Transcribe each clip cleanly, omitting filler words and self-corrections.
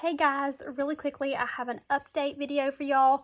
Hey guys, really quickly, I have an update video for y'all.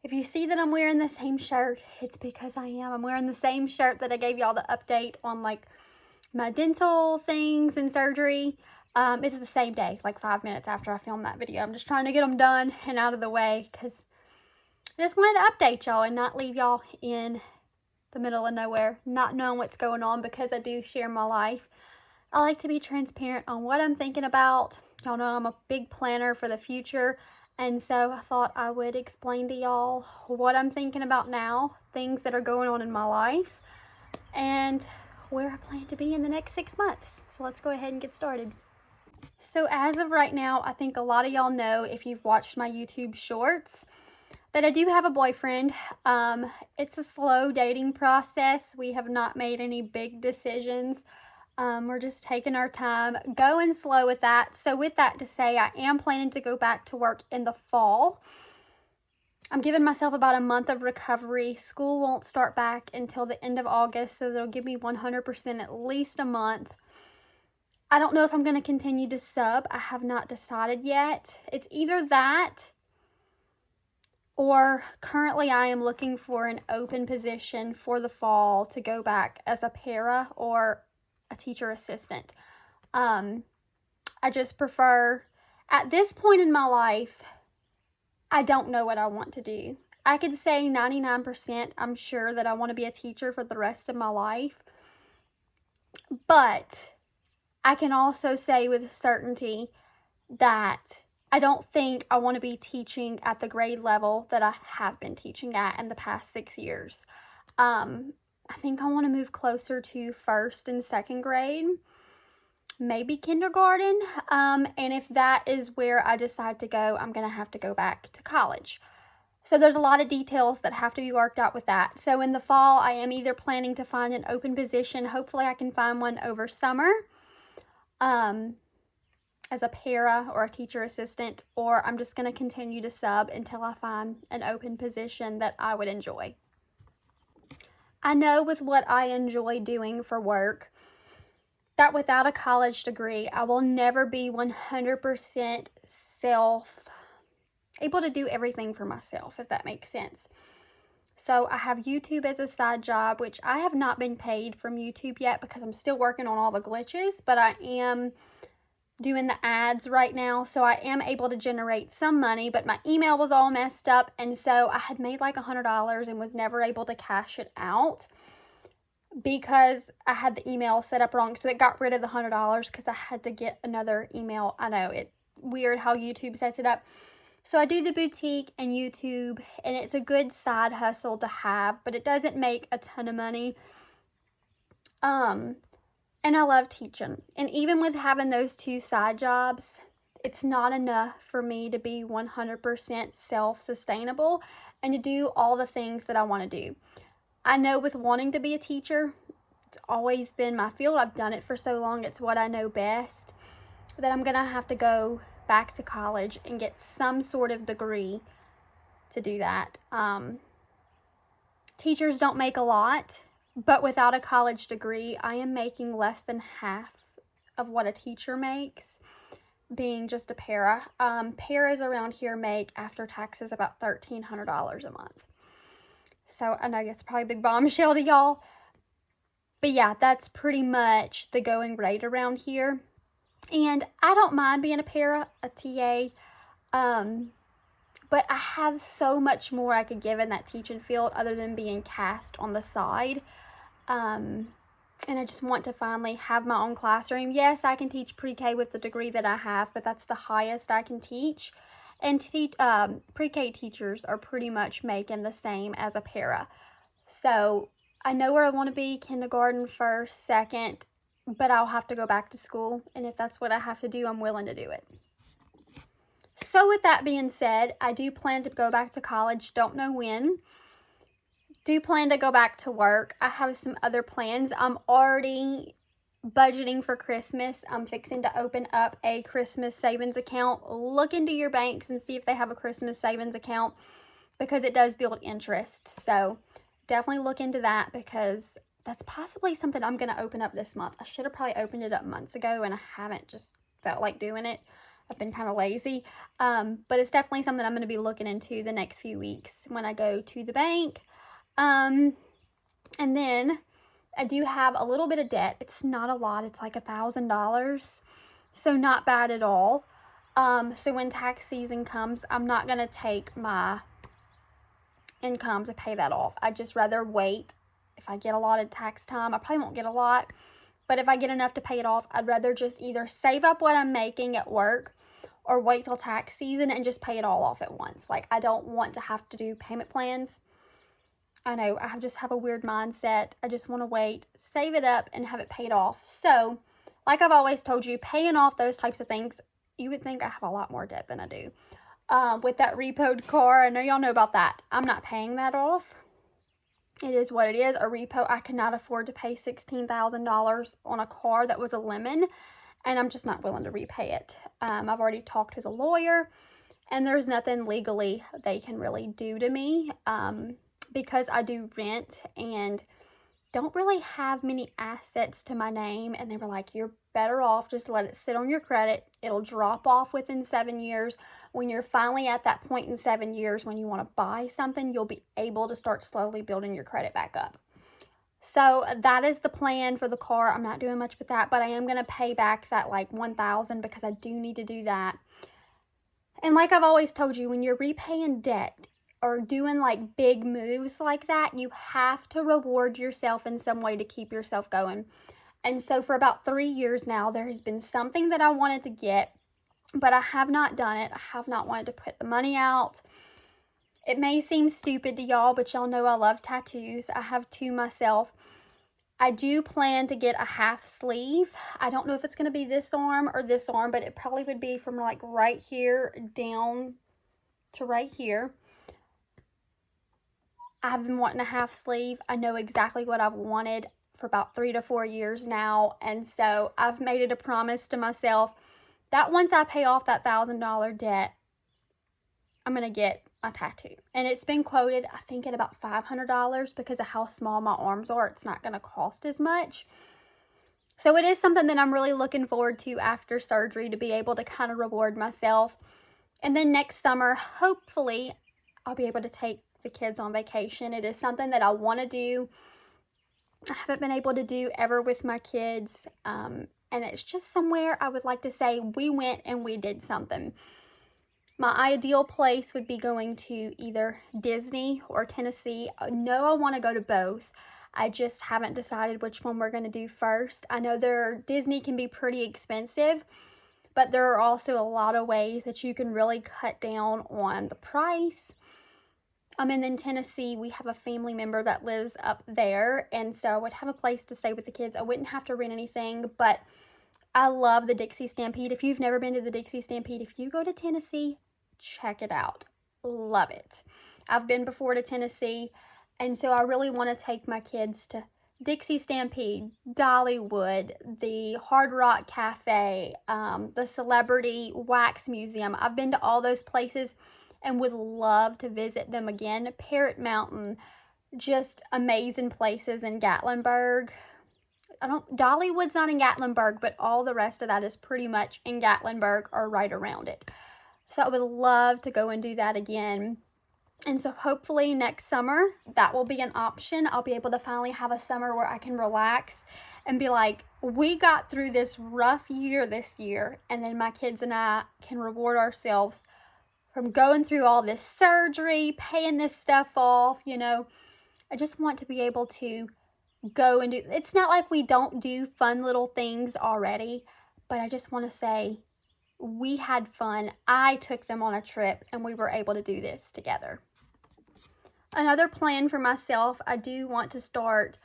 If you see that I'm wearing the same shirt, it's because I am. I'm wearing the same shirt that I gave y'all the update on, like, my dental things and surgery. It's the same day, like 5 minutes after I filmed that video. I'm just trying to get them done and out of the way because I just wanted to update y'all and not leave y'all in the middle of nowhere, not knowing what's going on, because I do share my life. I like to be transparent on what I'm thinking about. Y'all know I'm a big planner for the future, and so I thought I would explain to y'all what I'm thinking about now, things that are going on in my life, and where I plan to be in the next 6 months. So let's go ahead and get started. So as of right now, I think a lot of y'all know, if you've watched my YouTube shorts, that I do have a boyfriend. It's a slow dating process. We have not made any big decisions. We're just taking our time, going slow with that. So with that to say, I am planning to go back to work in the fall. I'm giving myself about a month of recovery. School won't start back until the end of August, so they'll give me 100% at least a month. I don't know if I'm going to continue to sub. I have not decided yet. It's either that, or currently I am looking for an open position for the fall to go back as a para or a teacher assistant. I just prefer, at this point in my life, I don't know what I want to do. I could say 99% I'm sure that I want to be a teacher for the rest of my life, but I can also say with certainty that I don't think I want to be teaching at the grade level that I have been teaching at in the past 6 years. I think I want to move closer to first and second grade, maybe kindergarten. And if that is where I decide to go, I'm going to have to go back to college. So there's a lot of details that have to be worked out with that. So in the fall, I am either planning to find an open position. Hopefully I can find one over summer as a para or a teacher assistant, or I'm just going to continue to sub until I find an open position that I would enjoy. I know with what I enjoy doing for work, that without a college degree, I will never be 100% able to do everything for myself, if that makes sense. So I have YouTube as a side job, which I have not been paid from YouTube yet because I'm still working on all the glitches, but I am doing the ads right now, so I am able to generate some money, but my email was all messed up, and so I had made like $100 and was never able to cash it out because I had the email set up wrong. So it got rid of the $100 because I had to get another email. I know, it's weird how YouTube sets it up. So I do the boutique and YouTube, and it's a good side hustle to have, but it doesn't make a ton of money. And I love teaching. And even with having those two side jobs, it's not enough for me to be 100% self-sustainable and to do all the things that I want to do. I know with wanting to be a teacher, it's always been my field. I've done it for so long. It's what I know best, that I'm going to have to go back to college and get some sort of degree to do that. Teachers don't make a lot, but without a college degree, I am making less than half of what a teacher makes, being just a para. Paras around here make, after taxes, about $1,300 a month. So I know it's probably a big bombshell to y'all, but yeah, that's pretty much the going rate around here. And I don't mind being a para, a TA, but I have so much more I could give in that teaching field other than being cast on the side. And I just want to finally have my own classroom. Yes, I can teach pre-K with the degree that I have, but that's the highest I can teach. And pre-K teachers are pretty much making the same as a para. So I know where I want to be, kindergarten, first, second, but I'll have to go back to school. And if that's what I have to do, I'm willing to do it. So with that being said, I do plan to go back to college. Don't know when. Do plan to go back to work. I have some other plans. I'm already budgeting for Christmas. I'm fixing to open up a Christmas savings account. Look into your banks and see if they have a Christmas savings account, because it does build interest. So definitely look into that, because that's possibly something I'm going to open up this month. I should have probably opened it up months ago, and I haven't just felt like doing it. I've been kind of lazy. But it's definitely something I'm going to be looking into the next few weeks when I go to the bank. And then I do have a little bit of debt. It's not a lot. It's like $1,000. So not bad at all. So when tax season comes, I'm not going to take my income to pay that off. I'd just rather wait. If I get a lot of tax time, I probably won't get a lot. But if I get enough to pay it off, I'd rather just either save up what I'm making at work or wait till tax season and just pay it all off at once. Like, I don't want to have to do payment plans. I know, I just have a weird mindset. I just want to wait, save it up, and have it paid off. So, like I've always told you, paying off those types of things, you would think I have a lot more debt than I do. With that repoed car, I know y'all know about that. I'm not paying that off. It is what it is. A repo, I could not afford to pay $16,000 on a car that was a lemon, and I'm just not willing to repay it. I've already talked to the lawyer, and there's nothing legally they can really do to me because I do rent and don't really have many assets to my name. And they were like, you're better off just let it sit on your credit. It'll drop off within 7 years. When you're finally at that point in 7 years when you want to buy something, you'll be able to start slowly building your credit back up. So that is the plan for the car. I'm not doing much with that, but I am going to pay back that like $1,000 because I do need to do that. And like I've always told you, when you're repaying debt or doing like big moves like that, you have to reward yourself in some way to keep yourself going. And so for about 3 years now, there has been something that I wanted to get, but I have not done it. I have not wanted to put the money out. It may seem stupid to y'all, but y'all know I love tattoos. I have 2 myself. I do plan to get a half sleeve. I don't know if it's going to be this arm or this arm, but it probably would be from like right here down to right here. I've been wanting a half sleeve. I know exactly what I've wanted for about 3 to 4 years now. And so I've made it a promise to myself that once I pay off that $1,000 debt, I'm going to get a tattoo. And it's been quoted, I think, at about $500 because of how small my arms are. It's not going to cost as much. So it is something that I'm really looking forward to after surgery, to be able to kind of reward myself. And then next summer, hopefully, I'll be able to take the kids on vacation. It is something that I want to do. I haven't been able to do ever with my kids. And it's just somewhere I would like to say we went and we did something. My ideal place would be going to either Disney or Tennessee. I know I want to go to both. I just haven't decided which one we're going to do first. I know Disney can be pretty expensive, but there are also a lot of ways that you can really cut down on the price. And then in Tennessee, we have a family member that lives up there, and so I would have a place to stay with the kids. I wouldn't have to rent anything, but I love the Dixie Stampede. If you've never been to the Dixie Stampede, if you go to Tennessee, check it out. Love it. I've been before to Tennessee, and so I really want to take my kids to Dixie Stampede, Dollywood, the Hard Rock Cafe, the Celebrity Wax Museum. I've been to all those places and would love to visit them again. Parrot Mountain, just amazing places in Gatlinburg. Dollywood's not in Gatlinburg, but all the rest of that is pretty much in Gatlinburg or right around it. So I would love to go and do that again. And so hopefully next summer, that will be an option. I'll be able to finally have a summer where I can relax and be like, we got through this rough year this year, and then my kids and I can reward ourselves from going through all this surgery, paying this stuff off, you know. I just want to be able to go and do, it's not like we don't do fun little things already, but I just want to say we had fun. I took them on a trip and we were able to do this together. Another plan for myself, I do want to start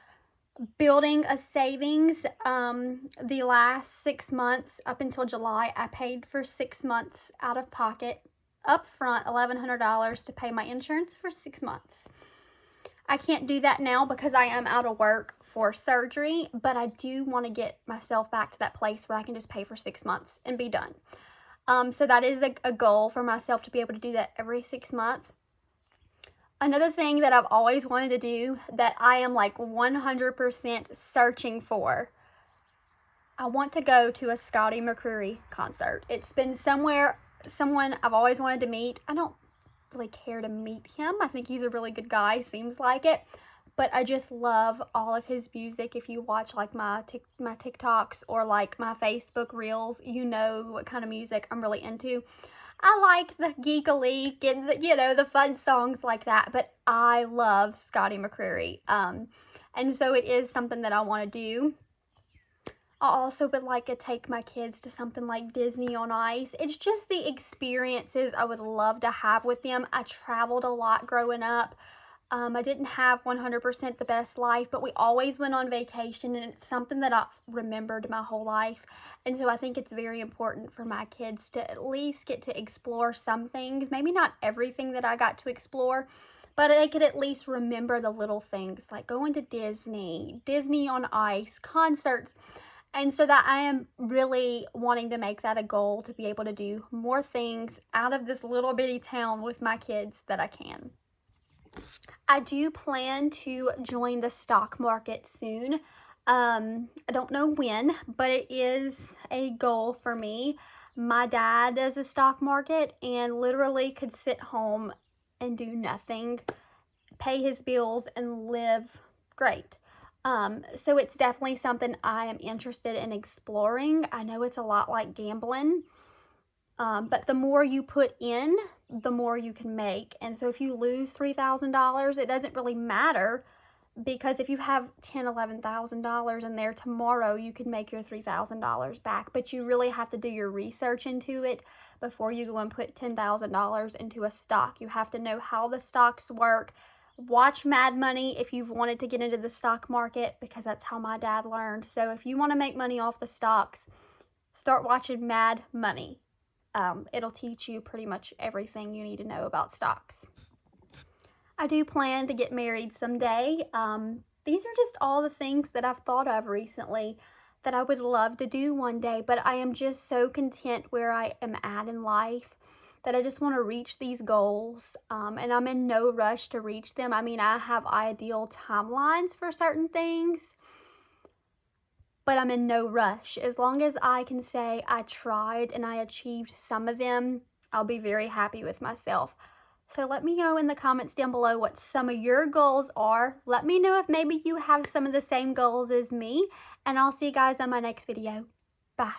building a savings. The last 6 months up until July, I paid for 6 months out of pocket up front, $1,100 to pay my insurance for 6 months. I can't do that now because I am out of work for surgery, but I do want to get myself back to that place where I can just pay for 6 months and be done. So that is a goal for myself, to be able to do that every 6 months. Another thing that I've always wanted to do that I am like 100% searching for I want to go to a Scotty McCreery concert. It's been someone I've always wanted to meet. I don't really care to meet him. I think he's a really good guy, seems like it. But I just love all of his music. If you watch like my TikToks or like my Facebook reels, you know what kind of music I'm really into. I like the Geek a Leak and the fun songs like that, but I love Scotty McCreery. And so it is something that I want to do. I also would like to take my kids to something like Disney on Ice. It's just the experiences I would love to have with them. I traveled a lot growing up. I didn't have 100% the best life, but we always went on vacation, and it's something that I've remembered my whole life. And so I think it's very important for my kids to at least get to explore some things. Maybe not everything that I got to explore, but they could at least remember the little things like going to Disney, Disney on Ice, concerts. And so that I am really wanting to make that a goal, to be able to do more things out of this little bitty town with my kids that I can. I do plan to join the stock market soon. I don't know when, but it is a goal for me. My dad does the stock market and literally could sit home and do nothing, pay his bills, and live great. So it's definitely something I am interested in exploring. I know it's a lot like gambling, but the more you put in, the more you can make. And so if you lose $3,000, it doesn't really matter, because if you have $10,000, $11,000 in there, tomorrow you can make your $3,000 back. But you really have to do your research into it before you go and put $10,000 into a stock. You have to know how the stocks work. Watch Mad Money if you've wanted to get into the stock market, because that's how my dad learned. So if you want to make money off the stocks, start watching Mad Money. It'll teach you pretty much everything you need to know about stocks. I do plan to get married someday. These are just all the things that I've thought of recently that I would love to do one day, but I am just so content where I am at in life that I just want to reach these goals, and I'm in no rush to reach them. I mean, I have ideal timelines for certain things, but I'm in no rush. As long as I can say I tried and I achieved some of them, I'll be very happy with myself. So let me know in the comments down below what some of your goals are. Let me know if maybe you have some of the same goals as me, and I'll see you guys on my next video. Bye.